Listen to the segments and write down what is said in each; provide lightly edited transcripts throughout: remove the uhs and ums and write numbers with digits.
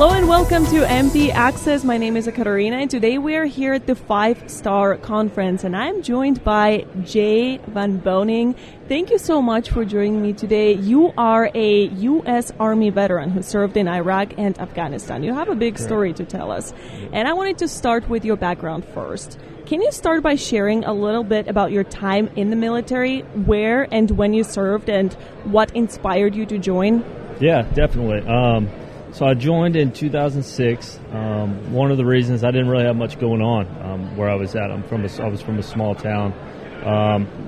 Hello and welcome to MP Access. My name is Katarina and today we are here at the 5-Star Conference and I'm joined by Jaye VanBoening. Thank you so much for joining me today. You are a U.S. Army veteran who served in Iraq and Afghanistan. You have a big story to tell us. And I wanted to start with your background first. Can you start by sharing a little bit about your time in the military, where and when you served, and what inspired you to join? Yeah, definitely. So I joined in 2006. One of the reasons I didn't really have much going on where I was at. I was from a small town.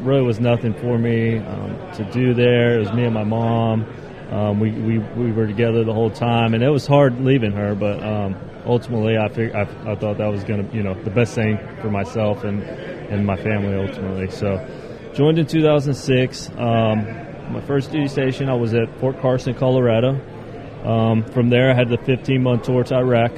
Really was nothing for me to do there. It was me and my mom. We were together the whole time, and it was hard leaving her. But ultimately, I thought that was going to, the best thing for myself and my family ultimately. So joined in 2006. My first duty station, I was at Fort Carson, Colorado. From there, I had the 15-month tour to Iraq.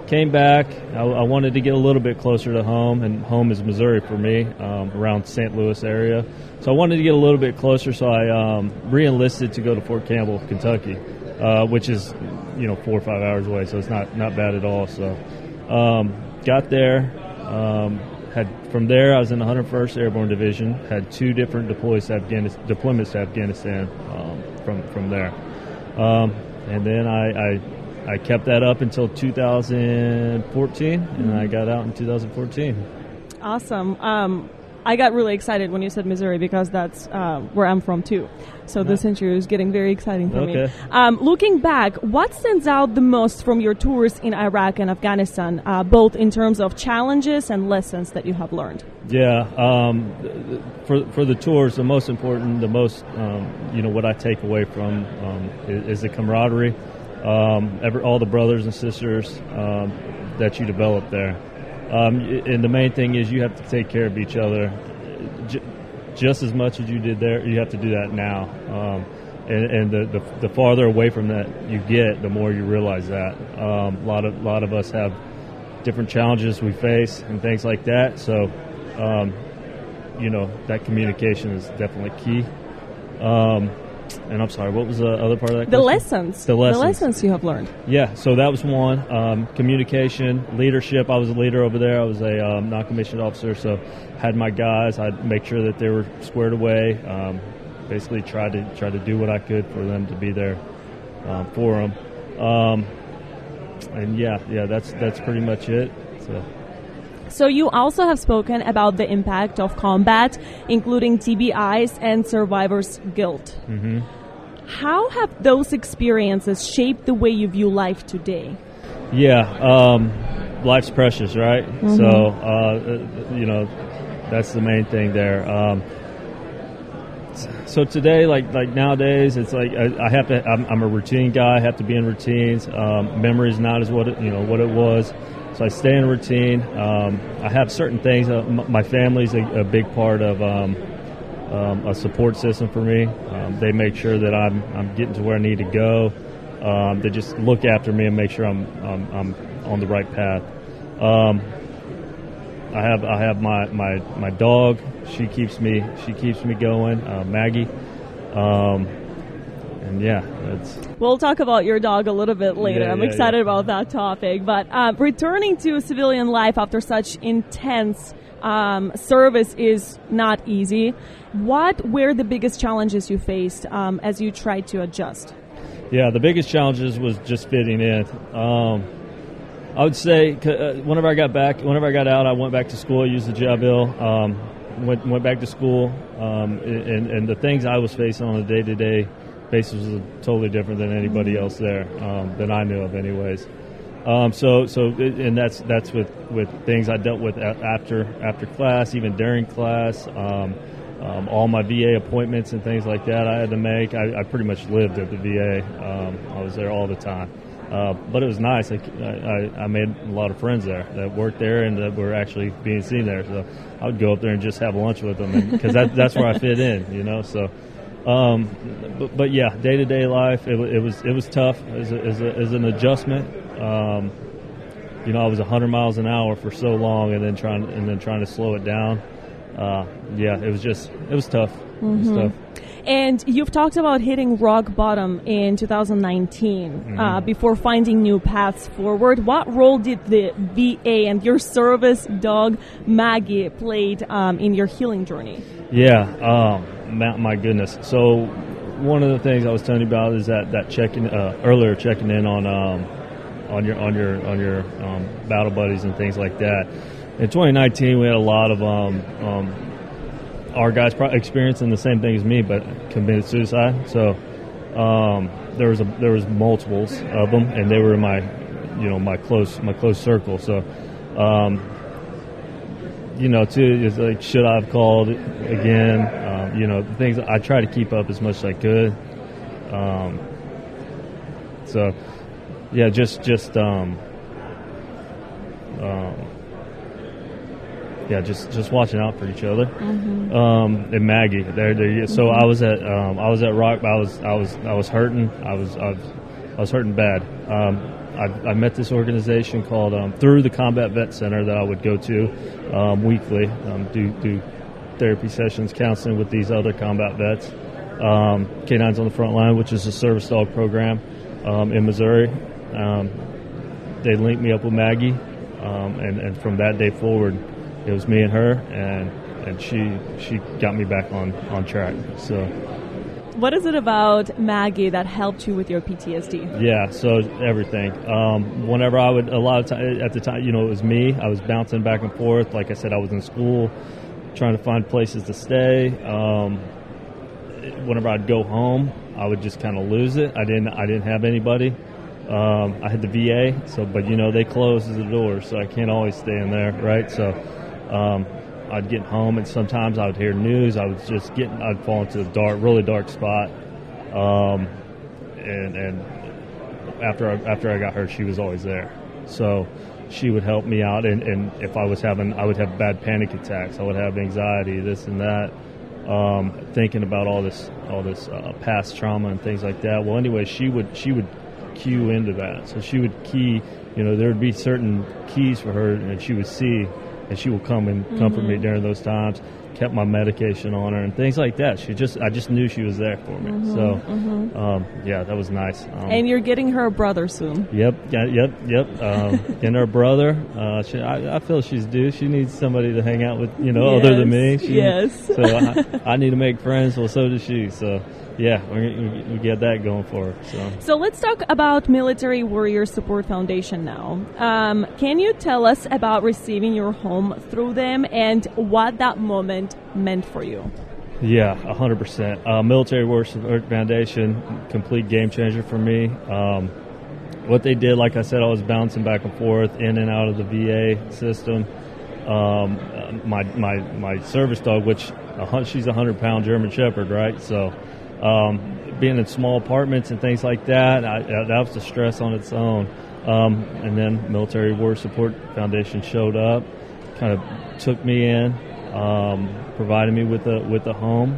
Came back. I wanted to get a little bit closer to home, and home is Missouri for me, around St. Louis area. So I wanted to get a little bit closer, so I re-enlisted to go to Fort Campbell, Kentucky, which is 4 or 5 hours away, so it's not bad at all. So got there. From there, I was in the 101st Airborne Division. Had 2 different deployments to Afghanistan from there. And then I kept that up until 2014, and I got out in 2014. Awesome. I got really excited when you said Missouri because that's where I'm from too. So this interview is getting very exciting for me. Looking back, what stands out the most from your tours in Iraq and Afghanistan, both in terms of challenges and lessons that you have learned? Yeah, for the tours, the most important, what I take away from is the camaraderie, all the brothers and sisters that you develop there. And the main thing is you have to take care of each other just as much as you did there. You have to do that now. And the farther away from that you get, the more you realize that. A lot of us have different challenges we face and things like that. So, that communication is definitely key. And I'm sorry, what was the other part of that question? The lessons you have learned. Yeah, so that was one. Communication, leadership. I was a leader over there. I was a non-commissioned officer, so had my guys. I'd make sure that they were squared away. Basically tried to do what I could for them to be there for them. And that's pretty much it. So you also have spoken about the impact of combat, including TBIs and survivor's guilt. Mm-hmm. How have those experiences shaped the way you view life today? Yeah, life's precious, right? Mm-hmm. So, that's the main thing there. So today, like nowadays, it's like I'm a routine guy. I have to be in routines. Memory is not as what it was. So I stay in a routine. I have certain things. My family's a big part of a support system for me. They make sure that I'm getting to where I need to go. They just look after me and make sure I'm on the right path. I have my dog. She keeps me going. Maggie. And we'll talk about your dog a little bit later. I'm excited about that topic. But returning to civilian life after such intense service is not easy. What were the biggest challenges you faced as you tried to adjust? Yeah, the biggest challenges was just fitting in. I would say whenever I got out, I went back to school. I used the job bill. Went back to school, and the things I was facing on a day-to-day basis was totally different than anybody else there that I knew of, anyways. And that's with things I dealt with after class, even during class. All my VA appointments and things like that I had to make. I pretty much lived at the VA. I was there all the time. But it was nice. I made a lot of friends there that worked there and that were actually being seen there. So I would go up there and just have lunch with them because that's where I fit in, So, but yeah, day-to-day life it was tough as an adjustment. I was 100 miles an hour for so long, and then trying to slow it down. It was tough. Mm-hmm. It was tough. And you've talked about hitting rock bottom in 2019 before finding new paths forward. What role did the VA and your service dog, Maggie, played in your healing journey? Yeah, my goodness. So one of the things I was telling you about is that checking in on your battle buddies and things like that. In 2019, we had a lot of our guys experiencing the same thing as me, but committed suicide. So there was multiples of them, and they were in my close circle. So too, it's like, should I have called again? The things I try to keep up as much as I could. So yeah, just watching out for each other. And Maggie, so I was at Rock. I was hurting. I was hurting bad. I met this organization called through the Combat Vet Center that I would go to weekly, do therapy sessions, counseling with these other combat vets. Canines on the Front Line, which is a service dog program in Missouri. They linked me up with Maggie, and from that day forward, it was me and her, and she got me back on track. So, what is it about Maggie that helped you with your PTSD? Yeah, so everything. Whenever I would, a lot of time at the time, it was me. I was bouncing back and forth. Like I said, I was in school, trying to find places to stay. Whenever I'd go home, I would just kind of lose it. I didn't have anybody. I had the VA, but they closed the doors, so I can't always stay in there, right? So I'd get home, and sometimes I would hear news. I'd fall into a really dark spot. And after I got hurt, she was always there. So she would help me out, and if I would have bad panic attacks. I would have anxiety, this and that, thinking about all this past trauma and things like that. Well, anyway, she would cue into that. So she would key, there would be certain keys for her, and she would see, and she would come and comfort me during those times. Kept my medication on her and things like that. I just knew she was there for me. So, yeah, that was nice. And you're getting her a brother soon. Yep. Getting her a brother. I feel she's due. She needs somebody to hang out with, other than me. So I need to make friends. Well, so does she. So, yeah, we get that going for her. So let's talk about Military Warrior Support Foundation now. Can you tell us about receiving your home through them and what that moment meant for you? Yeah, 100%. Military Warrior Support Foundation, complete game changer for me. What they did, like I said, I was bouncing back and forth in and out of the VA system. My service dog, which she's a 100-pound German Shepherd, right? So being in small apartments and things like that, that was a stress on its own. And then Military Warrior Support Foundation showed up, kind of took me in, provided me with a home,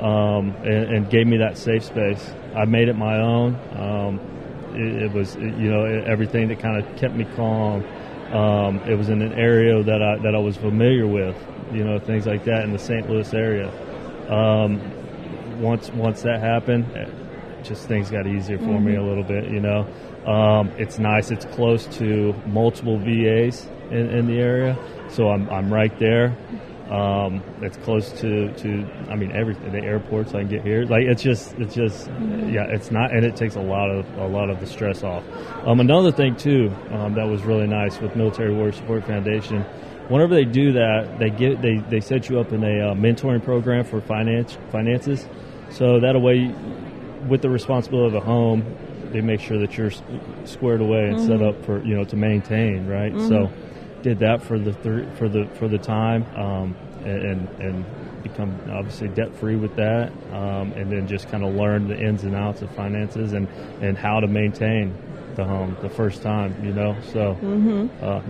and gave me that safe space. I made it my own. It was everything that kind of kept me calm. It was in an area that I was familiar with, things like that in the St. Louis area. Once that happened, just things got easier for me a little bit. It's nice. It's close to multiple VAs in the area, so I'm right there. It's close to everything, the airports I can get here. Like it's just yeah, it's not, and it takes a lot of the stress off. Another thing too that was really nice with Military Warrior Support Foundation. Whenever they do that, they set you up in a mentoring program for finances. So that way, with the responsibility of a home, they make sure that you're squared away and set up for to maintain, right? So did that for the time, and become obviously debt free with that, and then just kind of learn the ins and outs of finances and how to maintain the home the first time, So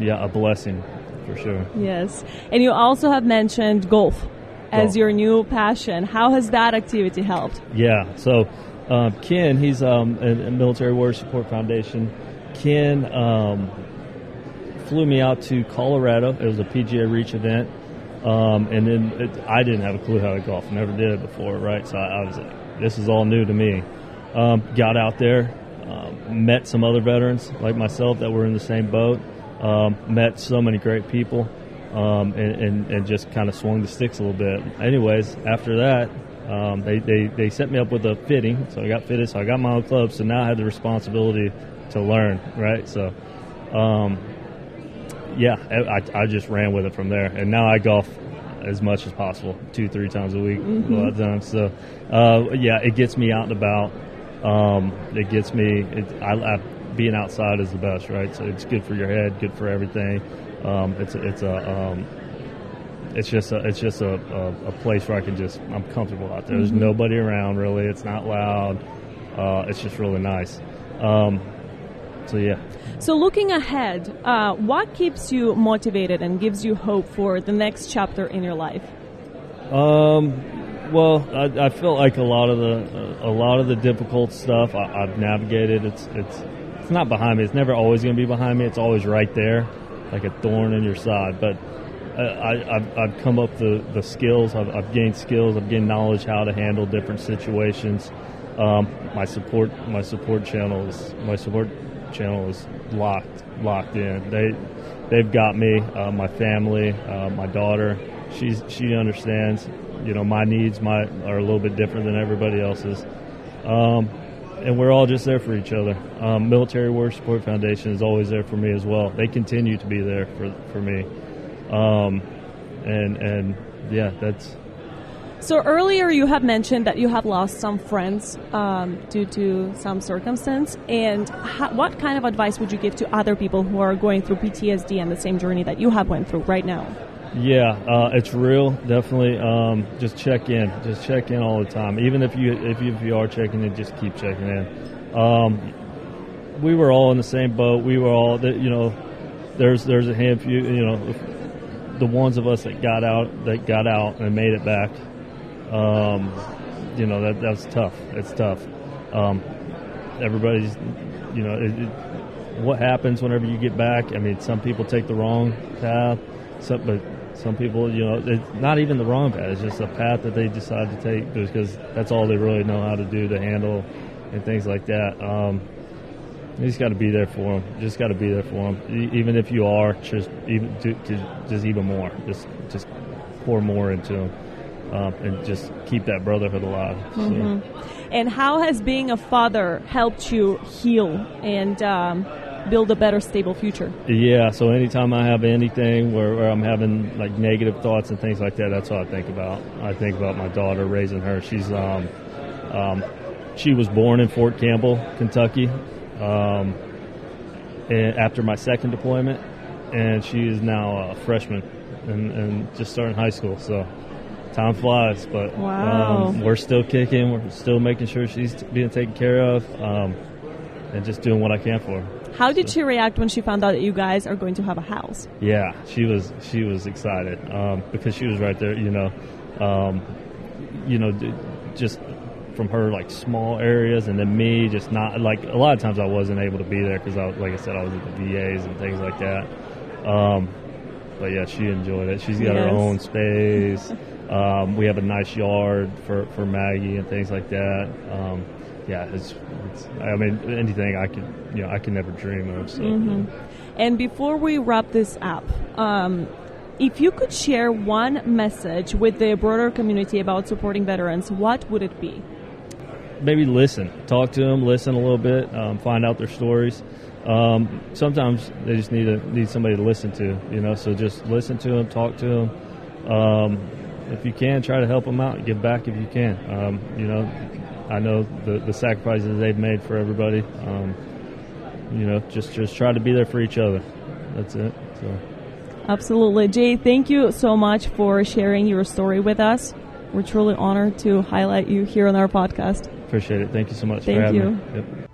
yeah, a blessing for sure. Yes, and you also have mentioned golf as your new passion. How has that activity helped? Yeah, so Ken, he's a Military Warrior Support Foundation. Ken flew me out to Colorado. It was a PGA Reach event. And then I didn't have a clue how to golf. Never did it before, right? So I was like, this is all new to me. Got out there, met some other veterans like myself that were in the same boat, met so many great people, and just kind of swung the sticks a little bit. Anyways, after that, they set me up with a fitting, so I got fitted, so I got my own clubs, so now I had the responsibility to learn, right? So, I just ran with it from there, and now I golf as much as possible, 2-3 times a week, a lot of times. So, it gets me out and about. It gets me. Being outside is the best, right? So it's good for your head, good for everything. It's just a place where I'm comfortable out there. There's nobody around really. It's not loud. It's just really nice. So looking ahead, what keeps you motivated and gives you hope for the next chapter in your life? Well, I feel like a lot of the difficult stuff I've navigated. It's not behind me. It's never always going to be behind me. It's always right there, like a thorn in your side. But I've come up the skills. I've gained skills. I've gained knowledge how to handle different situations. My support channel is locked in. They've got me. My family, my daughter. She understands. My needs are a little bit different than everybody else's. And we're all just there for each other. Military War Support Foundation is always there for me as well. They continue to be there for me. That's... So earlier you have mentioned that you have lost some friends due to some circumstance. And what kind of advice would you give to other people who are going through PTSD and the same journey that you have went through right now? Yeah, it's real. Definitely. Just check in. Just check in all the time. Even if you are checking in, just keep checking in. We were all in the same boat. We were all, there's a handful. The ones of us that got out and made it back. That's tough. It's tough. Everybody's, what happens whenever you get back? I mean, some people take the wrong path. But some people, it's not even the wrong path. It's just a path that they decide to take because that's all they really know how to do to handle and things like that. You just got to be there for them. Even if you are, just even more. Just pour more into them and just keep that brotherhood alive. So. And how has being a father helped you heal and build a better, stable future? Yeah, so anytime I have anything where I'm having like negative thoughts and things like that, that's what I think about. I think about my daughter, raising her. She's she was born in Fort Campbell, Kentucky, and after my second deployment, and she is now a freshman and just starting high school. So time flies, but wow. We're still kicking. We're still making sure she's being taken care of, and just doing what I can for her. How did she react when she found out that you guys are going to have a house? Yeah, she was excited because she was right there. Just from her like small areas, and then me just not like a lot of times I wasn't able to be there because like I said, I was at the VAs and things like that. But yeah, she enjoyed it. She's got her own space. We have a nice yard for Maggie and things like that. It's anything I can never dream of. So. And before we wrap this up, if you could share one message with the broader community about supporting veterans, what would it be? Maybe listen. Talk to them, listen a little bit, find out their stories. Sometimes they just need somebody to listen to, so just listen to them, talk to them. If you can, try to help them out, give back if you can. I know the sacrifices they've made for everybody. Just try to be there for each other. That's it. So. Absolutely. Jay, thank you so much for sharing your story with us. We're truly honored to highlight you here on our podcast. Appreciate it. Thank you so much for having me. Thank you. Yep.